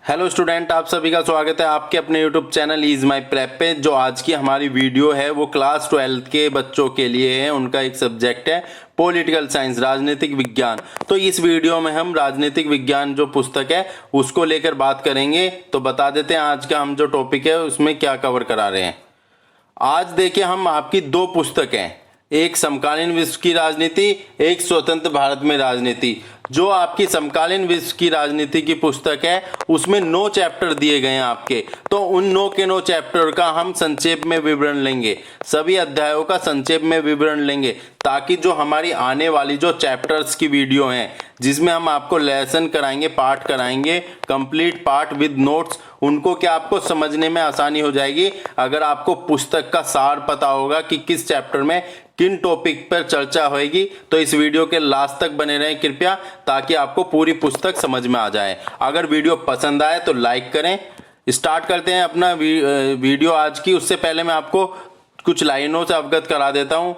Hello student, आप सभी का स्वागत है आपके अपने YouTube channel is my prep पे। जो आज की हमारी वीडियो है वो क्लास 12 के बच्चों के लिए है। उनका एक सब्जेक्ट है पॉलिटिकल साइंस, राजनीतिक विज्ञान। तो इस वीडियो में हम राजनीतिक विज्ञान जो पुस्तक है उसको लेकर बात करेंगे। तो बता देते हैं आज का हम जो टॉपिक है उसमें क्या कवर करा रहे हैं। आज देखिए हम आपकी दो पुस्तक हैं, एक समकालीन विश्व की राजनीति, एक स्वतंत्र भारत में राजनीति। जो आपकी समकालीन विश्व की राजनीति की पुस्तक है उसमें 9 चैप्टर दिए गए हैं आपके। तो उन 9 के 9 चैप्टर का हम संक्षेप में विवरण लेंगे, सभी अध्यायों का संक्षेप में विवरण लेंगे, ताकि जो हमारी आने वाली जो चैप्टर्स की वीडियो हैं जिसमें हम आपको लेसन कराएंगे, पाठ कराएंगे, कंप्लीट पाठ विद नोट्स, उनको क्या आपको समझने में आसानी हो जाएगी अगर आपको पुस्तक का सार पता होगा कि किस चैप्टर में किन टॉपिक पर चर्चा होगी। तो इस वीडियो के लास्ट तक बने रहें कृपया, ताकि आपको पूरी पुस्तक समझ में आ जाए। अगर वीडियो पसंद आए तो लाइक करें। स्टार्ट करते हैं अपना वीडियो आज की। उससे पहले मैं आपको कुछ लाइनों से अवगत करा देता हूं।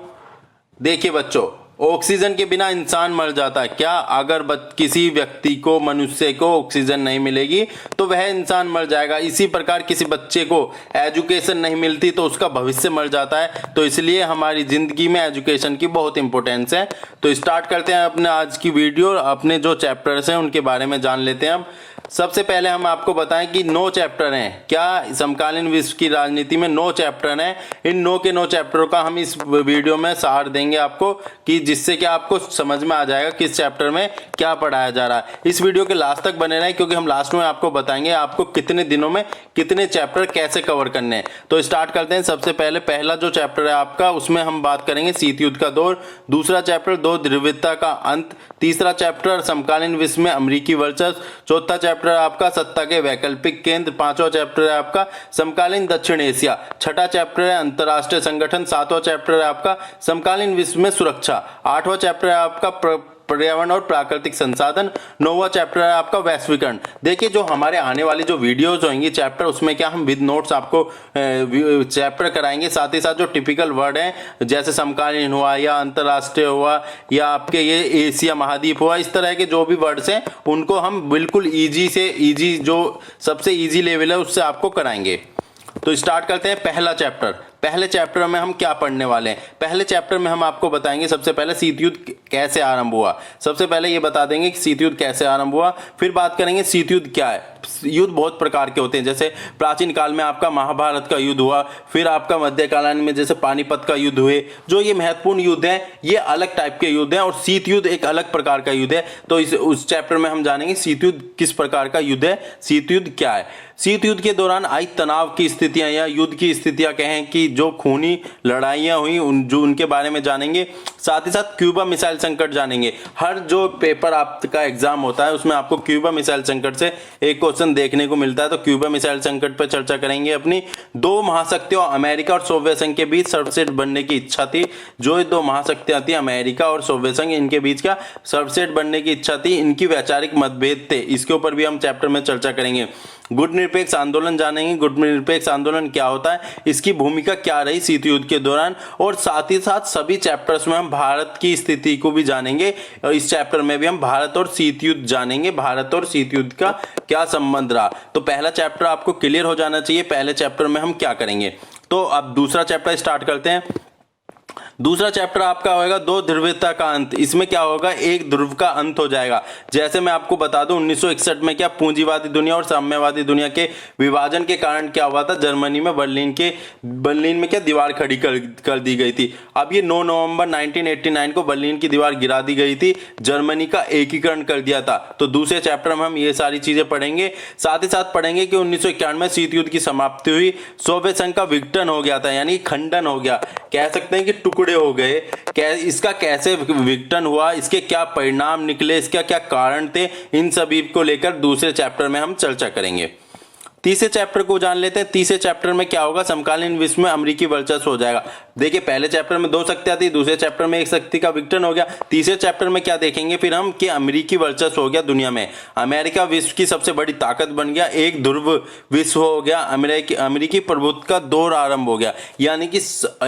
देखिए बच्चों, ऑक्सीजन के बिना इंसान मर जाता है। क्या अगर किसी व्यक्ति को, मनुष्य को ऑक्सीजन नहीं मिलेगी तो वह इंसान मर जाएगा। इसी प्रकार किसी बच्चे को एजुकेशन नहीं मिलती तो उसका भविष्य मर जाता है। तो इसलिए हमारी जिंदगी में एजुकेशन की बहुत इंपॉर्टेंस है। तो स्टार्ट करते हैं अपने आज की वीडियो। अपने जो चैप्टर्स हैं उनके बारे में जान लेते हैं हम। सबसे पहले हम आपको बताएं कि 9 चैप्टर हैं। क्या समकालीन विश्व की राजनीति में 9 चैप्टर हैं। इन 9 के 9 चैप्टरों का हम इस वीडियो में सार देंगे आपको, कि जिससे कि आपको समझ में आ जाएगा किस चैप्टर में क्या पढ़ाया जा रहा है। इस वीडियो के लास्ट तक बने रहें, क्योंकि हम लास्ट में आपको बताएंगे आपको कितने दिनों में कितने चैप्टर कैसे कवर करने हैं। तो स्टार्ट करते हैं। सबसे पहले पहला जो चैप्टर है आपका, उसमें हम बात करेंगे शीत युद्ध का दौर। दूसरा चैप्टर दो ध्रुवीयता का अंत। तीसरा चैप्टर समकालीन विश्व में अमेरिकी वर्चस्व। चौथा चैप्टर आपका सत्ता के वैकल्पिक केंद्र। पांचवा चैप्टर है आपका समकालीन दक्षिण एशिया। छठा चैप्टर है अंतरराष्ट्रीय संगठन। सातवां चैप्टर है आपका समकालीन विश्व में सुरक्षा। आठवां चैप्टर है आपका पर्यावरण और प्राकृतिक संसाधन। 9वां चैप्टर है आपका वैश्वीकरण। देखिए जो हमारे आने वाली जो वीडियोस होंगी चैप्टर, उसमें क्या हम विद नोट्स आपको चैप्टर कराएंगे। साथ ही साथ जो टिपिकल वर्ड हैं, जैसे समकालीन हुआ या अंतरराष्ट्रीय हुआ या आपके ये एशिया महाद्वीप हुआ, इस तरह के जो भी वर्ड्स हैं उनको हम बिल्कुल ईजी से ईजी, जो सबसे ईजी लेवल है उससे आपको कराएंगे। तो स्टार्ट करते हैं पहला चैप्टर। पहले चैप्टर में हम क्या पढ़ने वाले हैं। पहले चैप्टर में हम आपको बताएंगे सबसे पहले शीत युद्ध कैसे आरंभ हुआ। सबसे पहले ये बता देंगे कि शीत युद्ध कैसे आरंभ हुआ। फिर बात करेंगे शीत युद्ध क्या है। युद्ध बहुत प्रकार के होते हैं, जैसे प्राचीन काल में आपका महाभारत का युद्ध हुआ, फिर आपका मध्यकालीन में जैसे पानीपत का युद्ध हुए। जो ये महत्वपूर्ण युद्ध है ये अलग टाइप के युद्ध हैं, और शीत युद्ध एक अलग प्रकार का युद्ध है। तो उस चैप्टर में हम जानेंगे शीत युद्ध किस प्रकार का युद्ध है, शीत युद्ध क्या है। शीत युद्ध के दौरान आई तनाव की स्थितियां या युद्ध की स्थितियां कहें कि जो खूनी लड़ाइयां हुई उनके बारे में जानेंगे। साथ ही साथ क्यूबा मिसाइल संकट जानेंगे। हर जो पेपर आपका एग्जाम होता है उसमें आपको क्यूबा मिसाइल संकट से एक क्वेश्चन देखने को मिलता है। तो क्यूबा मिसाइल संकट पर चर्चा करेंगे अपनी। दो महाशक्तियों अमेरिका और सोवियत संघ के बीच सर्वश्रेष्ठ बनने की इच्छा थी। जो दो महाशक्तियां थी अमेरिका और सोवियत संघ, इनके बीच का सर्वश्रेष्ठ बनने की इच्छा थी। इनकी वैचारिक मतभेद थे, इसके ऊपर भी हम चैप्टर में चर्चा करेंगे। गुटनिरपेक्ष आंदोलन जानेंगे। गुटनिरपेक्ष आंदोलन क्या होता है, इसकी भूमिका क्या रही शीत युद्ध के दौरान। और साथ ही साथ सभी चैप्टर्स में हम भारत की स्थिति को भी जानेंगे। और इस चैप्टर में भी हम भारत और शीत युद्ध जानेंगे, भारत और शीत युद्ध का क्या संबंध रहा। तो पहला चैप्टर आपको क्लियर हो जाना चाहिए पहले चैप्टर में हम क्या करेंगे। तो अब दूसरा चैप्टर स्टार्ट करते हैं। दूसरा चैप्टर आपका होगा दो ध्रुवीयता का अंत। इसमें क्या होगा, एक ध्रुव का अंत हो जाएगा। जैसे मैं आपको बता दूं 1961 में क्या पूंजीवादी दुनिया और साम्यवादी दुनिया के विभाजन के कारण क्या हुआ था, जर्मनी में बर्लिन में क्या दीवार खड़ी कर दी गई थी। अब ये 9 नवंबर 1989 को बर्लिन की दीवार गिरा दी गई थी, जर्मनी का एकीकरण कर दिया था। तो दूसरे चैप्टर में हम ये सारी चीजें पढ़ेंगे। साथ ही साथ पढ़ेंगे कि 1991 में शीत युद्ध की समाप्ति हुई, सोवियत संघ का विघटन हो गया था, यानी खंडन हो गया, कह सकते हैं कि टुकड़े हो गए। इसका कैसे विघटन हुआ, इसके क्या परिणाम निकले, इसका क्या कारण थे, इन सभी को लेकर दूसरे चैप्टर में हम चर्चा करेंगे। तीसरे चैप्टर को जान लेते हैं। तीसरे चैप्टर में क्या होगा, समकालीन विश्व में अमेरिकी वर्चस्व हो जाएगा। देखिए पहले चैप्टर में 2 शक्तियां थी, दूसरे चैप्टर में 1 शक्ति का विघटन हो गया। तीसरे चैप्टर में क्या देखेंगे फिर हम कि अमेरिकी वर्चस्व हो गया दुनिया में, अमेरिका विश्व की सबसे बड़ी ताकत बन गया, एक ध्रुव विश्व हो गया, अमेरिकी प्रभुत्व का दौर आरंभ हो गया। यानी कि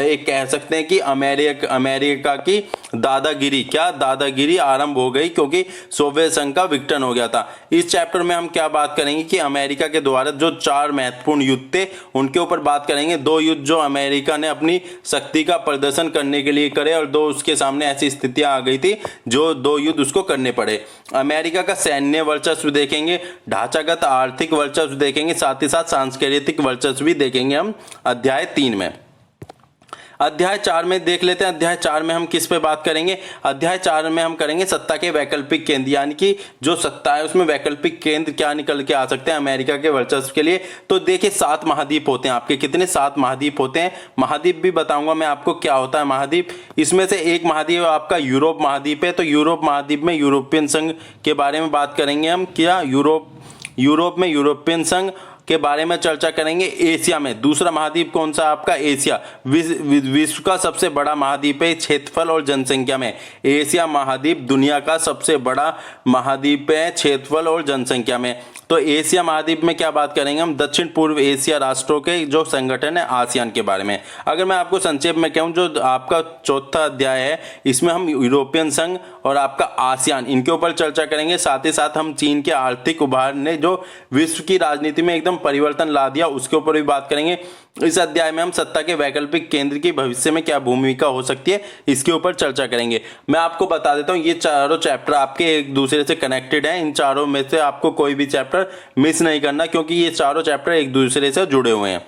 एक कह सकते हैं कि अमेरिका की दादागिरी आरंभ हो गई, क्योंकि सोवियत संघ का विघटन हो गया था। इस चैप्टर में हम क्या बात करेंगे कि अमेरिका के द्वारा जो 4 महत्वपूर्ण युद्ध थे उनके ऊपर बात करेंगे। 2 युद्ध जो अमेरिका ने अपनी शक्ति का प्रदर्शन करने के लिए करे और 2 उसके सामने ऐसी स्थितियां आ गई थी जो 2 युद्ध उसको करने पड़े। अमेरिका का सैन्य वर्चस्व देखेंगे, ढांचागत आर्थिक वर्चस्व देखेंगे, साथ ही साथ सांस्कृतिक वर्चस्व भी देखेंगे हम अध्याय 3 में। अध्याय 4 में देख लेते हैं। अध्याय 4 में हम किस पे बात करेंगे, अध्याय 4 में हम करेंगे सत्ता के वैकल्पिक केंद्र, यानी कि जो सत्ता है उसमें वैकल्पिक केंद्र क्या निकल के आ सकते हैं अमेरिका के वर्चस्व के लिए। तो देखिए 7 महाद्वीप होते हैं आपके, कितने 7 महाद्वीप होते हैं। महाद्वीप भी बताऊंगा मैं आपको क्या होता है महाद्वीप। इसमें से एक महाद्वीप आपका यूरोप महाद्वीप है। तो यूरोप महाद्वीप में यूरोपियन संघ के बारे में बात करेंगे हम। क्या यूरोप में यूरोपियन संघ के बारे में चर्चा करेंगे। एशिया में दूसरा महाद्वीप कौन सा आपका, एशिया विश्व का सबसे बड़ा महाद्वीप है क्षेत्रफल और जनसंख्या में। एशिया महाद्वीप दुनिया का सबसे बड़ा महाद्वीप है क्षेत्रफल और जनसंख्या में। तो एशिया महाद्वीप में क्या बात करेंगे हम, दक्षिण पूर्व एशिया राष्ट्रों के जो संगठन है आसियान के बारे में। अगर मैं आपको संक्षेप में कहूं, जो आपका चौथा अध्याय है इसमें हम यूरोपियन संघ और आपका आसियान इनके ऊपर चर्चा करेंगे। साथ ही साथ हम चीन के आर्थिक उभार ने जो विश्व की राजनीति में एकदम परिवर्तन ला दिया उसके ऊपर भी बात करेंगे। इस अध्याय में हम सत्ता के वैकल्पिक केंद्र की भविष्य में क्या भूमिका हो सकती है इसके ऊपर चर्चा करेंगे। मैं आपको बता देता हूं ये चारों चैप्टर आपके एक दूसरे से कनेक्टेड हैं। इन चारों में से आपको कोई भी चैप्टर मिस नहीं करना, क्योंकि ये चारों चैप्टर एक दूसरे से जुड़े हुए हैं।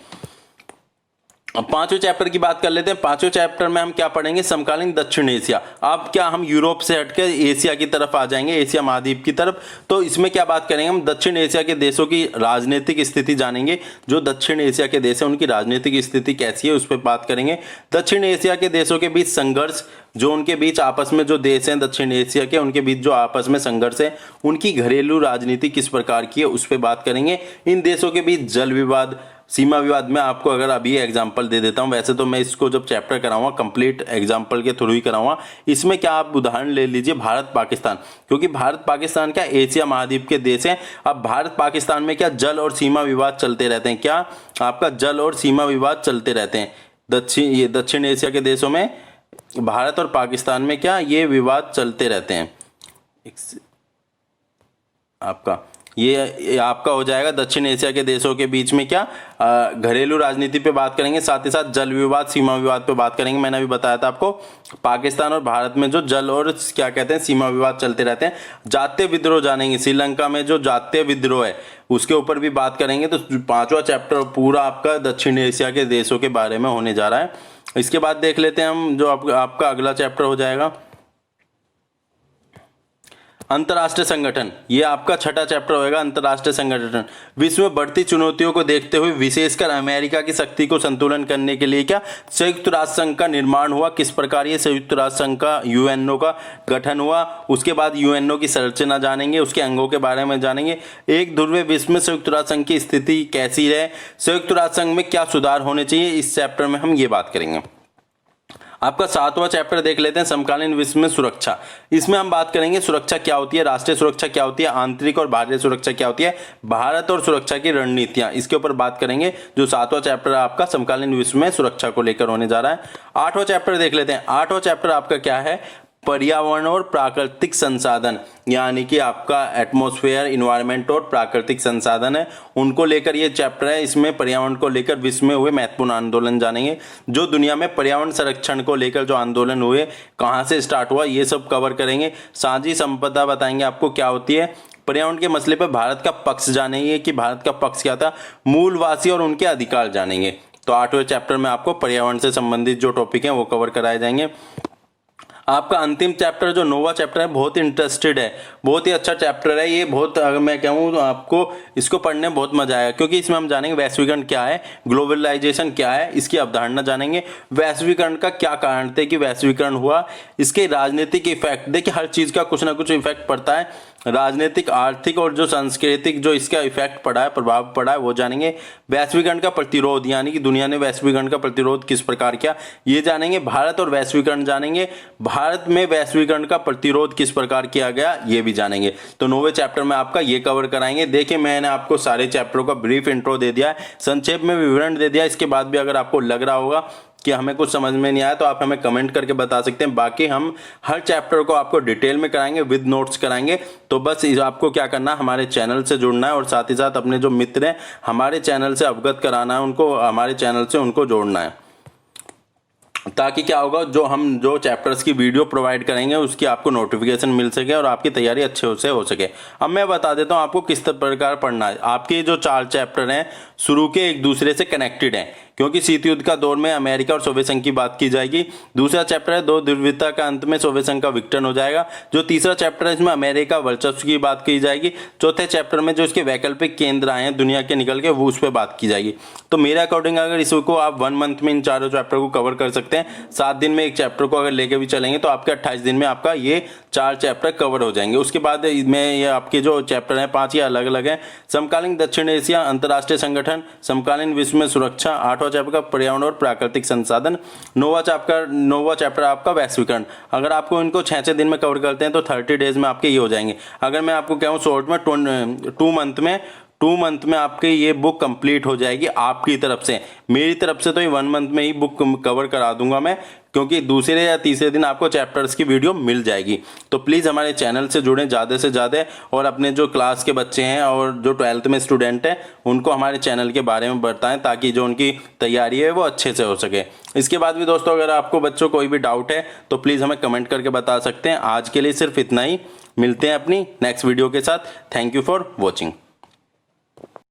अब 5वें चैप्टर की बात कर लेते हैं। 5वें चैप्टर में हम क्या पढ़ेंगे, समकालीन दक्षिण एशिया। अब क्या हम यूरोप से हटकर एशिया की तरफ आ जाएंगे, एशिया महाद्वीप की तरफ। तो इसमें क्या बात करेंगे हम, दक्षिण एशिया के देशों की राजनीतिक स्थिति जानेंगे। जो दक्षिण एशिया के देश है उनकी राजनीतिक स्थिति कैसी है उस पर बात करेंगे। दक्षिण एशिया के देशों के बीच संघर्ष, जो उनके बीच आपस में जो देश हैं दक्षिण एशिया के उनके बीच जो आपस में संघर्ष है, उनकी घरेलू राजनीति किस प्रकार की है उस पर बात करेंगे। इन देशों के बीच जल विवाद, सीमा विवाद में आपको अगर अभी एग्जांपल दे देता हूं, वैसे तो मैं इसको जब चैप्टर कराऊंगा कंप्लीट एग्जांपल के थ्रू ही कराऊंगा। इसमें क्या आप उदाहरण ले लीजिए भारत पाकिस्तान, क्योंकि भारत पाकिस्तान क्या एशिया महाद्वीप के देश हैं। अब भारत पाकिस्तान में क्या जल और सीमा विवाद चलते रहते हैं, क्या आपका जल और सीमा विवाद चलते रहते हैं। दक्षिण एशिया के देशों में भारत और पाकिस्तान में क्या ये विवाद चलते रहते हैं। आपका ये आपका हो जाएगा दक्षिण एशिया के देशों के बीच में क्या घरेलू राजनीति पे बात करेंगे, साथ ही साथ जल विवाद सीमा विवाद पे बात करेंगे। मैंने अभी बताया था आपको पाकिस्तान और भारत में जो जल और क्या कहते हैं सीमा विवाद चलते रहते हैं। जातीय विद्रोह जानेंगे, श्रीलंका में जो जातीय विद्रोह है उसके ऊपर भी बात करेंगे। तो 5वां चैप्टर पूरा आपका दक्षिण एशिया के देशों के बारे में होने जा रहा है। इसके बाद देख लेते हैं हम जो आपका अगला चैप्टर हो जाएगा अंतर्राष्ट्रीय संगठन। ये आपका 6ठा चैप्टर होगा, अंतर्राष्ट्रीय संगठन। विश्व में बढ़ती चुनौतियों को देखते हुए विशेषकर अमेरिका की शक्ति को संतुलन करने के लिए क्या संयुक्त राष्ट्र संघ का निर्माण हुआ। किस प्रकार ये संयुक्त राष्ट्र संघ का यूएनओ का गठन हुआ। उसके बाद यूएनओ की संरचना जानेंगे, उसके अंगों के बारे में जानेंगे। एक ध्रुवीय विश्व में संयुक्त राष्ट्र संघ की स्थिति कैसी है, संयुक्त राष्ट्र संघ में क्या सुधार होने चाहिए, इस चैप्टर में हम ये बात करेंगे। आपका 7वां चैप्टर देख लेते हैं समकालीन विश्व में सुरक्षा। इसमें हम बात करेंगे सुरक्षा क्या होती है, राष्ट्रीय सुरक्षा क्या होती है, आंतरिक और बाहरी सुरक्षा क्या होती है, भारत और सुरक्षा की रणनीतियां, इसके ऊपर बात करेंगे। जो 7वां चैप्टर आपका समकालीन विश्व में सुरक्षा को लेकर होने जा रहा है। 8वां चैप्टर देख लेते हैं। 8वां चैप्टर आपका क्या है, पर्यावरण और प्राकृतिक संसाधन, यानी कि आपका एटमॉस्फेयर, इन्वायरमेंट और प्राकृतिक संसाधन है, उनको लेकर ये चैप्टर है। इसमें पर्यावरण को लेकर विश्व में हुए महत्वपूर्ण आंदोलन जानेंगे। जो दुनिया में पर्यावरण संरक्षण को लेकर जो आंदोलन हुए, कहाँ से स्टार्ट हुआ, ये सब कवर करेंगे। साझी संपदा बताएंगे आपको क्या होती है। पर्यावरण के मसले पर भारत का पक्ष जानेंगे कि भारत का पक्ष क्या था। मूलवासी और उनके अधिकार जानेंगे। तो 8वें चैप्टर में आपको पर्यावरण से संबंधित जो टॉपिक हैं वो कवर कराए जाएंगे। आपका अंतिम चैप्टर जो 9वां चैप्टर है बहुत इंटरेस्टेड है, बहुत ही अच्छा चैप्टर है ये। बहुत अगर मैं कहूँ तो आपको इसको पढ़ने में बहुत मजा आएगा, क्योंकि इसमें हम जानेंगे वैश्वीकरण क्या है, ग्लोबलाइजेशन क्या है, इसकी अवधारणा जानेंगे। वैश्वीकरण का क्या कारण थे कि वैश्वीकरण हुआ, इसके राजनीतिक इफेक्ट, देखिए हर चीज का कुछ ना कुछ इफेक्ट पड़ता है। राजनीतिक, आर्थिक और जो सांस्कृतिक जो इसका इफेक्ट पड़ा है, प्रभाव पड़ा है, वो जानेंगे। वैश्वीकरण का प्रतिरोध, यानी कि दुनिया ने वैश्वीकरण का प्रतिरोध किस प्रकार किया, ये जानेंगे। भारत और वैश्वीकरण जानेंगे, भारत में वैश्वीकरण का प्रतिरोध किस प्रकार किया गया, ये भी जानेंगे। तो 9वें चैप्टर में आपका ये कवर कराएंगे। देखिए मैंने आपको सारे चैप्टरों का ब्रीफ इंट्रो दे दिया है, संक्षेप में विवरण दे दिया। इसके बाद भी अगर आपको लग रहा होगा कि हमें कुछ समझ में नहीं आया तो आप हमें कमेंट करके बता सकते हैं। बाकी हम हर चैप्टर को आपको डिटेल में कराएंगे, विद नोट्स कराएंगे। तो बस आपको क्या करना है, हमारे चैनल से जुड़ना है और साथ ही साथ अपने जो मित्र हैं हमारे चैनल से अवगत कराना है, उनको हमारे चैनल से उनको जोड़ना है, ताकि क्या होगा, जो चैप्टर्स की वीडियो प्रोवाइड करेंगे उसकी आपको नोटिफिकेशन मिल सके और आपकी तैयारी अच्छे से हो सके। अब मैं बता देता हूँ आपको किस प्रकार पढ़ना है। आपके जो 4 चैप्टर हैं शुरू के एक दूसरे से कनेक्टेड हैं, क्योंकि शीत युद्ध का दौर में अमेरिका और सोवियत संघ की बात की जाएगी। दूसरा चैप्टर है 2 ध्रुवीयता का अंत में सोवियत संघ का विघटन हो जाएगा। जो तीसरा चैप्टर है इसमें अमेरिका वर्चस्व की बात की जाएगी। चौथे चैप्टर में जो इसके वैकल्पिक केंद्र आए हैं दुनिया के निकल के, वो उस पर बात की जाएगी। तो मेरे अकॉर्डिंग अगर इसको आप 1 मंथ में इन चारों चैप्टर को कवर कर सकते हैं, 7 दिन में एक चैप्टर को अगर लेके भी चलेंगे तो आपके 28 दिन में आपका ये 4 चैप्टर कवर हो जाएंगे। उसके बाद में ये आपके जो चैप्टर हैं 5 ये अलग अलग हैं। समकालीन दक्षिण एशिया, अंतर्राष्ट्रीय संगठन, समकालीन विश्व में सुरक्षा, 8वां चैप्टर का पर्यावरण और प्राकृतिक संसाधन, 9वां चैप्टर आपका वैश्वीकरण। अगर आपको इनको 6 दिन में कवर करते हैं तो 30 डेज में आपके ये हो जाएंगे। अगर मैं आपको कहूँ शॉर्ट में 2 मंथ में आपकी ये बुक कंप्लीट हो जाएगी आपकी तरफ से। मेरी तरफ से तो ये 1 मंथ में ही बुक कवर करा दूंगा मैं, क्योंकि दूसरे या तीसरे दिन आपको चैप्टर्स की वीडियो मिल जाएगी। तो प्लीज़ हमारे चैनल से जुड़ें ज़्यादा से ज़्यादा, और अपने जो क्लास के बच्चे हैं और जो 12th में स्टूडेंट हैं उनको हमारे चैनल के बारे में बताएं, ताकि जो उनकी तैयारी है वो अच्छे से हो सके। इसके बाद भी दोस्तों अगर आपको बच्चों कोई भी डाउट है तो प्लीज़ हमें कमेंट करके बता सकते हैं। आज के लिए सिर्फ इतना ही, मिलते हैं अपनी नेक्स्ट वीडियो के साथ। Thank you for watching.